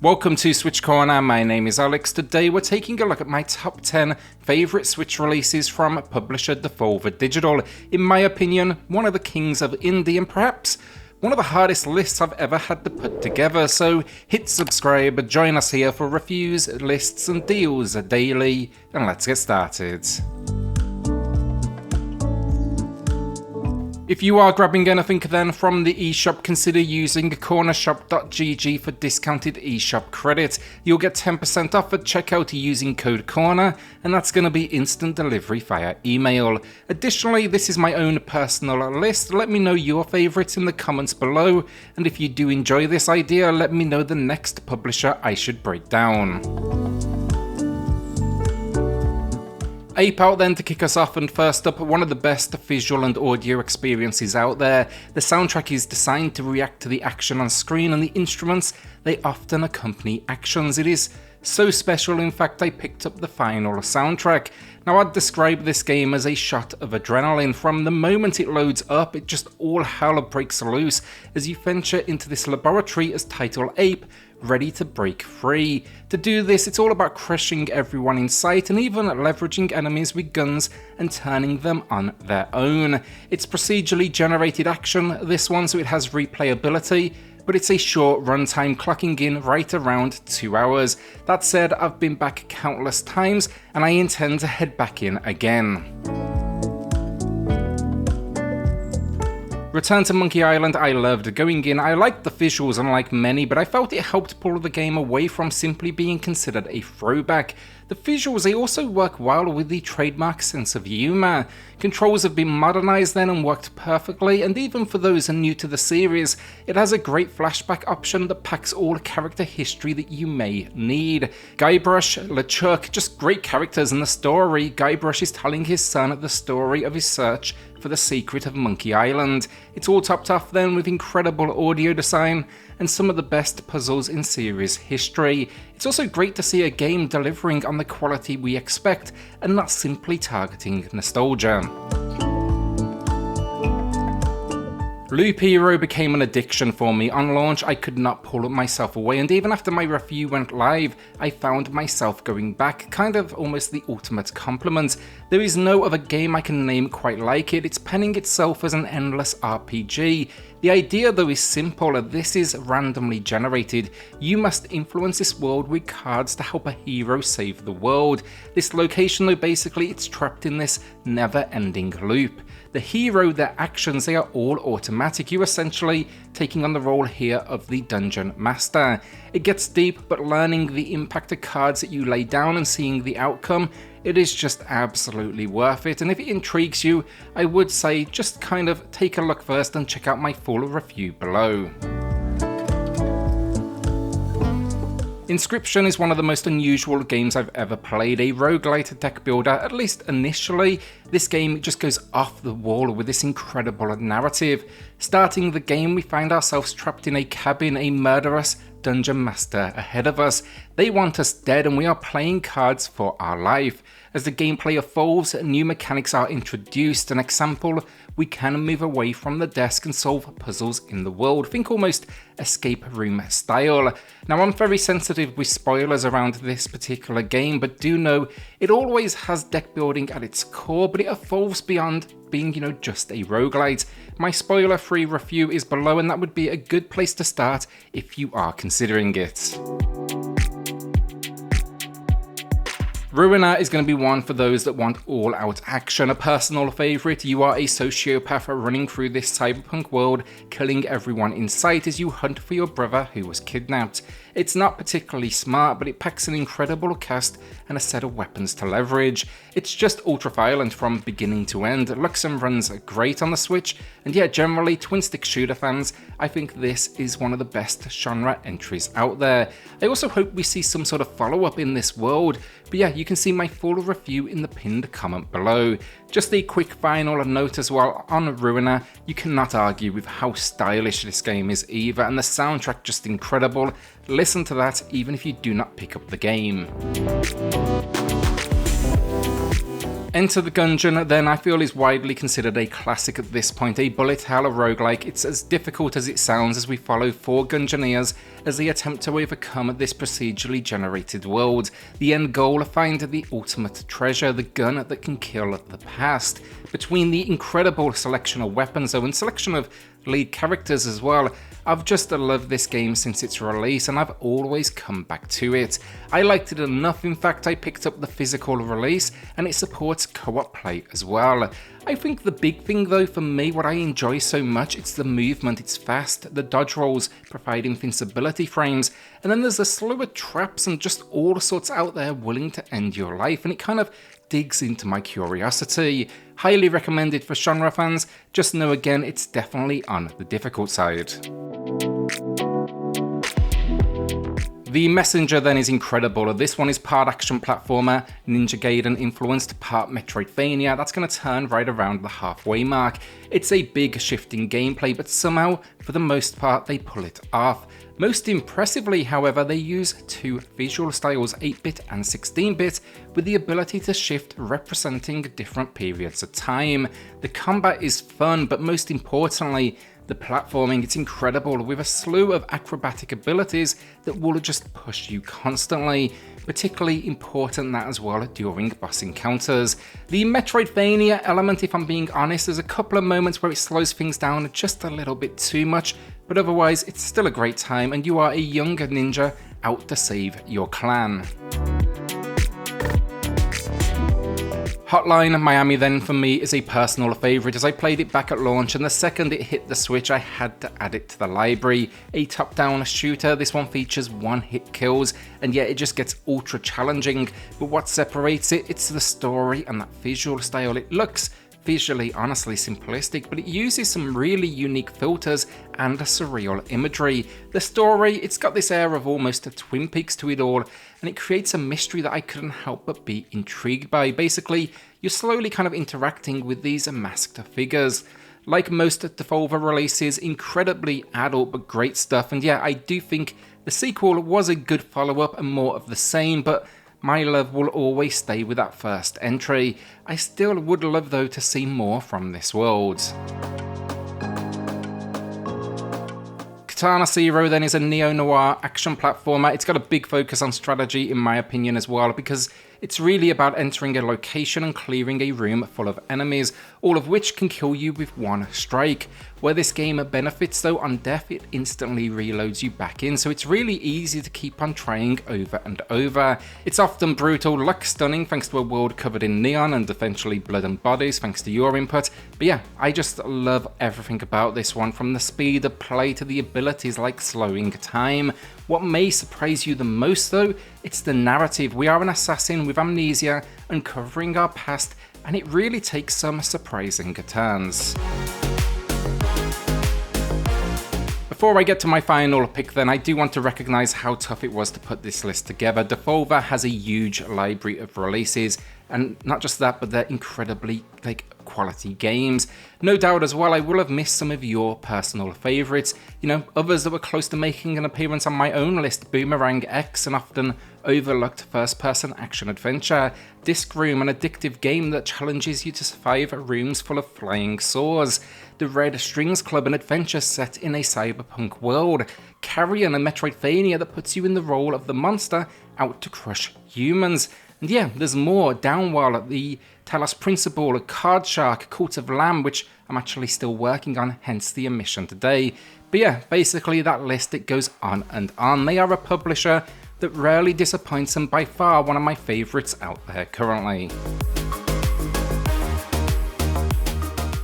Welcome to SwitchCorner, my name is Alex. Today we're taking a look at my top 10 favourite Switch releases from publisher Devolver Digital. In my opinion, one of the kings of indie and perhaps one of the hardest lists I've ever had to put together, so hit subscribe, join us here for reviews, lists and deals daily, and let's get started. If you are grabbing anything then from the eShop, consider using cornershop.gg for discounted eShop credit. You'll get 10% off at checkout using code CORNER, and that's going to be instant delivery via email. Additionally, this is my own personal list. Let me know your favourites in the comments below, and if you do enjoy this idea, let me know the next publisher I should break down. Ape out then to kick us off, and first up, one of the best visual and audio experiences out there. The soundtrack is designed to react to the action on screen, and the instruments, they often accompany actions. It is so special, in fact I picked up the final soundtrack. Now I'd describe this game as a shot of adrenaline. From the moment it loads up, it just all hell breaks loose as you venture into this laboratory as title Ape, ready to break free. To do this, it's all about crushing everyone in sight and even leveraging enemies with guns and turning them on their own. It's procedurally generated action, this one, so it has replayability, but it's a short runtime, clocking in right around 2 hours. That said, I've been back countless times and I intend to head back in again. Return to Monkey Island I loved. Going in, I liked the visuals unlike many, but I felt it helped pull the game away from simply being considered a throwback. The visuals, they also work well with the trademark sense of humour. Controls have been modernised then and worked perfectly, and even for those new to the series, it has a great flashback option that packs all character history that you may need. Guybrush, LeChuck, just great characters in the story. Guybrush is telling his son the story of his search for the secret of Monkey Island. It's all topped off then with incredible audio design and some of the best puzzles in series history. It's also great to see a game delivering on the quality we expect and not simply targeting nostalgia. Loop Hero became an addiction for me. On launch, I could not pull myself away, and even after my review went live, I found myself going back, kind of almost the ultimate compliment. There is no other game I can name quite like it. It's penning itself as an endless RPG. The idea though is simple. This is randomly generated. You must influence this world with cards to help a hero save the world. This location though, basically it's trapped in this never-ending loop. The hero, their actions, they are all automatic. You're essentially taking on the role here of the dungeon master. It gets deep, but learning the impact of cards that you lay down and seeing the outcome, it is just absolutely worth it. And if it intrigues you, I would say just kind of take a look first and check out my full review below. Inscription is one of the most unusual games I've ever played, a roguelite deck builder. At least initially, this game just goes off the wall with this incredible narrative. Starting the game, we find ourselves trapped in a cabin, a murderous dungeon master ahead of us. They want us dead and we are playing cards for our life. As the gameplay evolves, new mechanics are introduced. An example, we can move away from the desk and solve puzzles in the world. Think almost escape room style. Now I'm very sensitive with spoilers around this particular game, but do know it always has deck building at its core, but it evolves beyond being, just a roguelite. My spoiler-free review is below, and that would be a good place to start if you are considering it. Ruiner is going to be one for those that want all-out action. A personal favourite, you are a sociopath running through this cyberpunk world, killing everyone in sight as you hunt for your brother who was kidnapped. It's not particularly smart, but it packs an incredible cast and a set of weapons to leverage. It's just ultra-violent from beginning to end. Looks and runs great on the Switch, and yeah, generally, twin-stick shooter fans, I think this is one of the best genre entries out there. I also hope we see some sort of follow-up in this world, but yeah, you can see my full review in the pinned comment below. Just a quick final note as well, on Ruiner, you cannot argue with how stylish this game is either, and the soundtrack just incredible. Listen to that even if you do not pick up the game. Enter the Gungeon then I feel is widely considered a classic at this point, a bullet hell roguelike. It's as difficult as it sounds as we follow 4 Gungeoneers as they attempt to overcome this procedurally generated world. The end goal, find the ultimate treasure, the gun that can kill the past. Between the incredible selection of weapons though and selection of lead characters as well, I've just loved this game since its release and I've always come back to it. I liked it enough, in fact I picked up the physical release and it supports co-op play as well. I think the big thing though for me, what I enjoy so much, it's the movement, it's fast, the dodge rolls provide invincibility frames, and then there's the slower traps and just all sorts out there willing to end your life, and it kind of digs into my curiosity. Highly recommended for genre fans, just know again it's definitely on the difficult side. The Messenger then is incredible. This one is part action platformer, Ninja Gaiden influenced, part Metroidvania. That's going to turn right around the halfway mark. It's a big shift in gameplay, but somehow, for the most part, they pull it off. Most impressively, however, they use 2 visual styles, 8-bit and 16-bit, with the ability to shift representing different periods of time. The combat is fun, but most importantly, the platforming, it's incredible with a slew of acrobatic abilities that will just push you constantly. Particularly important that as well during boss encounters. The Metroidvania element, if I'm being honest, there's a couple of moments where it slows things down just a little bit too much, but otherwise it's still a great time and you are a younger ninja out to save your clan. Hotline Miami then for me is a personal favourite as I played it back at launch, and the second it hit the Switch I had to add it to the library. A top-down shooter, this one features one-hit kills and yet it just gets ultra challenging, but what separates it, it's the story and that visual style. It looks visually honestly simplistic, but it uses some really unique filters and a surreal imagery. The story, it's got this air of almost a Twin Peaks to it all, and it creates a mystery that I couldn't help but be intrigued by. Basically, you're slowly kind of interacting with these masked figures. Like most Devolver releases, incredibly adult but great stuff, and yeah, I do think the sequel was a good follow-up and more of the same, but my love will always stay with that first entry. I still would love though to see more from this world. Katana Zero then is a neo-noir action platformer. It's got a big focus on strategy in my opinion as well, because it's really about entering a location and clearing a room full of enemies, all of which can kill you with one strike. Where this game benefits though, on death it instantly reloads you back in, so it's really easy to keep on trying over and over. It's often brutal, luck stunning thanks to a world covered in neon and eventually blood and bodies thanks to your input, but yeah, I just love everything about this one, from the speed of play to the abilities like slowing time. What may surprise you the most though, it's the narrative. We are an assassin with amnesia uncovering our past, and it really takes some surprising turns. Before I get to my final pick then, I do want to recognise how tough it was to put this list together. Devolver has a huge library of releases, and not just that, but they're incredibly quality games. No doubt as well I will have missed some of your personal favourites, you know, others that were close to making an appearance on my own list. Boomerang X, an often overlooked first-person action adventure. Disc Room, an addictive game that challenges you to survive rooms full of flying saws. The Red Strings Club, an adventure set in a cyberpunk world. Carrion, a Metroidvania that puts you in the role of the monster out to crush humans. And yeah, there's more. Downwell, the Talos Principle, Card Shark, Cult of Lamb, which I'm actually still working on, hence the omission today. But yeah, basically that list, it goes on and on. They are a publisher that rarely disappoints, and by far one of my favourites out there currently.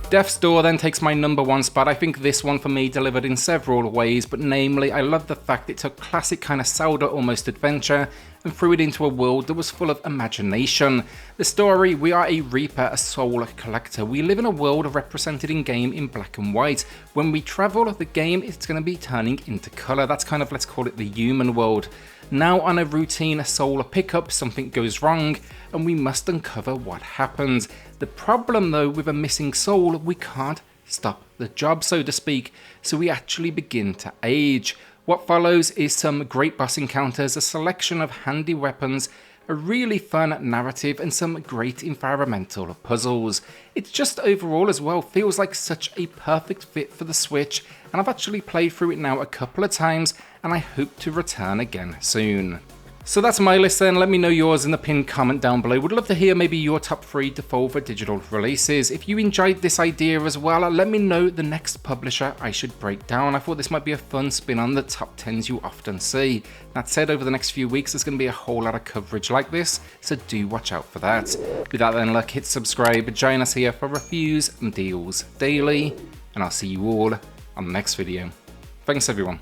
Death's Door then takes my number one spot. I think this one for me delivered in several ways, but namely I love the fact it took classic kind of Zelda almost adventure and threw it into a world that was full of imagination. The story, we are a reaper, a soul collector. We live in a world represented in game in black and white. When we travel, the game is going to be turning into colour. That's kind of, let's call it the human world. Now on a routine soul pickup, something goes wrong and we must uncover what happened. The problem though with a missing soul, we can't stop the job so to speak, so we actually begin to age. What follows is some great boss encounters, a selection of handy weapons, a really fun narrative, and some great environmental puzzles. It just overall as well feels like such a perfect fit for the Switch, and I've actually played through it now a couple of times, and I hope to return again soon. So that's my list then. Let me know yours in the pinned comment down below. Would love to hear maybe your top 3 Devolver Digital releases. If you enjoyed this idea as well, let me know the next publisher I should break down. I thought this might be a fun spin on the top 10s you often see. That said, over the next few weeks there's going to be a whole lot of coverage like this, so do watch out for that. With that then, look, hit subscribe, join us here for reviews and deals daily, and I'll see you all on the next video. Thanks everyone.